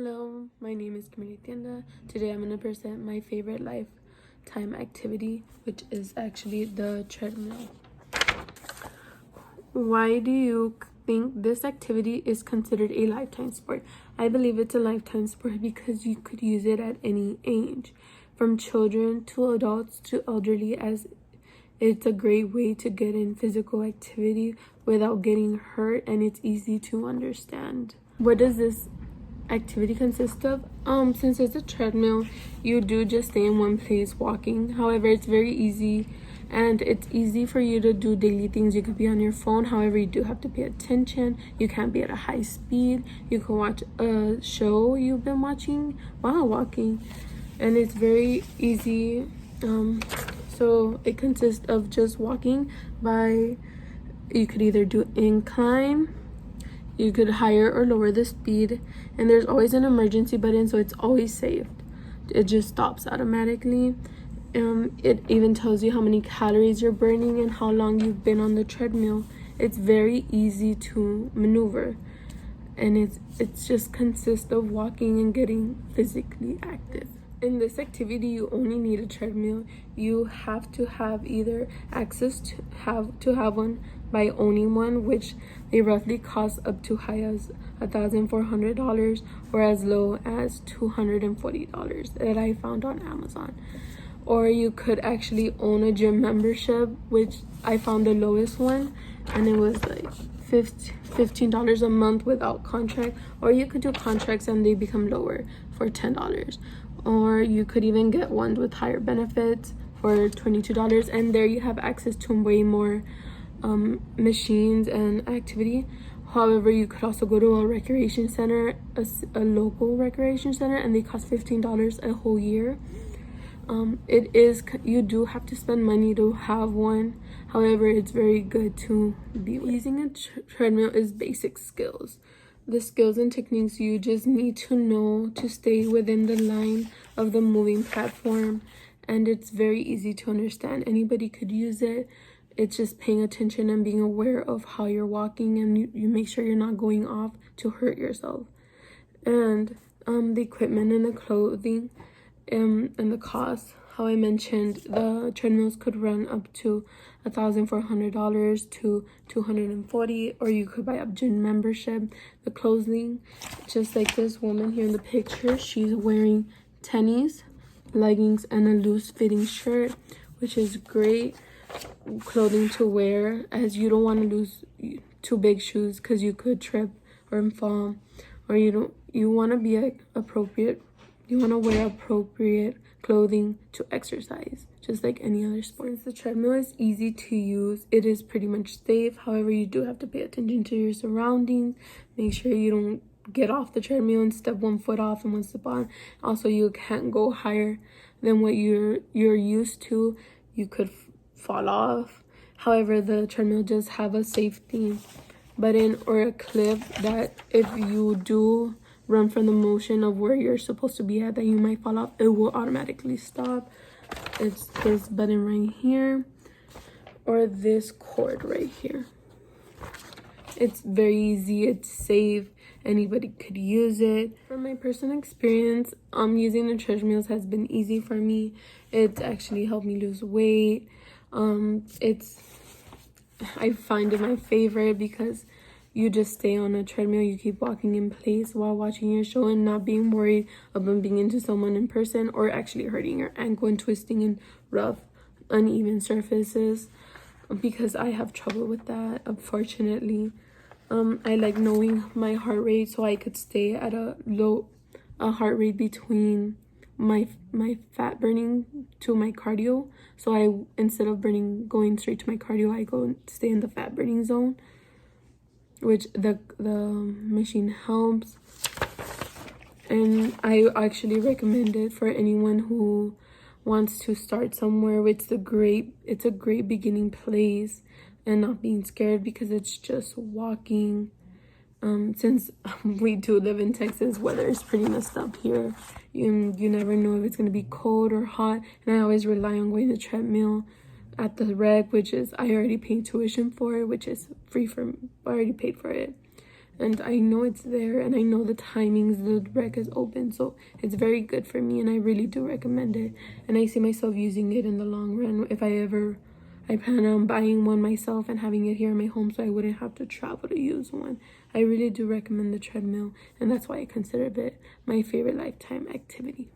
Hello, my name is Kimberly Tienda. Today I'm going to present my favorite lifetime activity, which is actually the treadmill. Why do you think this activity is considered a lifetime sport? I believe it's a lifetime sport because you could use it at any age, from children to adults to elderly, as it's a great way to get in physical activity without getting hurt, and it's easy to understand. What does this activity consist of? Since it's a treadmill, you do just stay in one place walking. However, it's very easy and it's easy for you to do daily things. You could be on your phone. However, you do have to pay attention. You can't be at a high speed. You can watch a show you've been watching while walking, and it's very easy. So it consists of just walking by, you could either do incline, you could higher or lower the speed, and there's always an emergency button, so it's always saved. It just stops automatically. It even tells you how many calories you're burning and how long you've been on the treadmill. It's very easy to maneuver, and it's just consists of walking and getting physically active. In this activity, you only need a treadmill. You have to have either access to have one by owning one, which they roughly cost up to high as $1,400 or as low as $240 that I found on Amazon. Or you could actually own a gym membership, which I found the lowest one, and it was like $15 a month without contract. Or you could do contracts and they become lower for $10. Or you could even get ones with higher benefits for $22, and there you have access to way more machines and activity. However, you could also go to a recreation center, a local recreation center, and they cost $15 a whole year. You do have to spend money to have one. However, it's very good to be with. Using a treadmill is basic skills. The skills and techniques you just need to know to stay within the line of the moving platform, and it's very easy to understand. Anybody could use it. It's just paying attention and being aware of how you're walking, and you make sure you're not going off to hurt yourself. And the equipment and the clothing and the cost. How I mentioned, the treadmills could run up to $1,400 to $240, or you could buy a gym membership. The clothing, just like this woman here in the picture, she's wearing tennies, leggings, and a loose fitting shirt, which is great clothing to wear, as you don't want to lose too big shoes because you could trip or fall, or you want to be appropriate. You want to wear appropriate clothing to exercise, just like any other sport. Since the treadmill is easy to use, it is pretty much safe. However, you do have to pay attention to your surroundings. Make sure you don't get off the treadmill and step one foot off and one step on. Also, you can't go higher than what you're used to. You could fall off. However, the treadmill does have a safety button or a clip that if you do run from the motion of where you're supposed to be at, that you might fall off, it will automatically stop. It's this button right here, or this cord right here. It's very easy, it's safe, anybody could use it. From my personal experience, using the treadmills has been easy for me. It's actually helped me lose weight. I find it my favorite because you just stay on a treadmill, you keep walking in place while watching your show and not being worried of bumping into someone in person or actually hurting your ankle and twisting in rough, uneven surfaces, because I have trouble with that, unfortunately. I like knowing my heart rate, so I could stay at a heart rate between my fat burning to my cardio. So instead of going straight to my cardio, I stay in the fat burning zone, which the machine helps. And I actually recommend it for anyone who wants to start somewhere. It's a great beginning place, and not being scared because it's just walking. Since we do live in Texas, weather is pretty messed up here. You never know if it's going to be cold or hot, and I always rely on going to the treadmill at the rec, which is I already paid tuition for it, which is free I already paid for it. and I know it's there, and I know the timings the rec is open, so it's very good for me, and I really do recommend it. And I see myself using it in the long run. If I plan on buying one myself and having it here in my home so I wouldn't have to travel to use one. I really do recommend the treadmill, and that's why I consider it my favorite lifetime activity.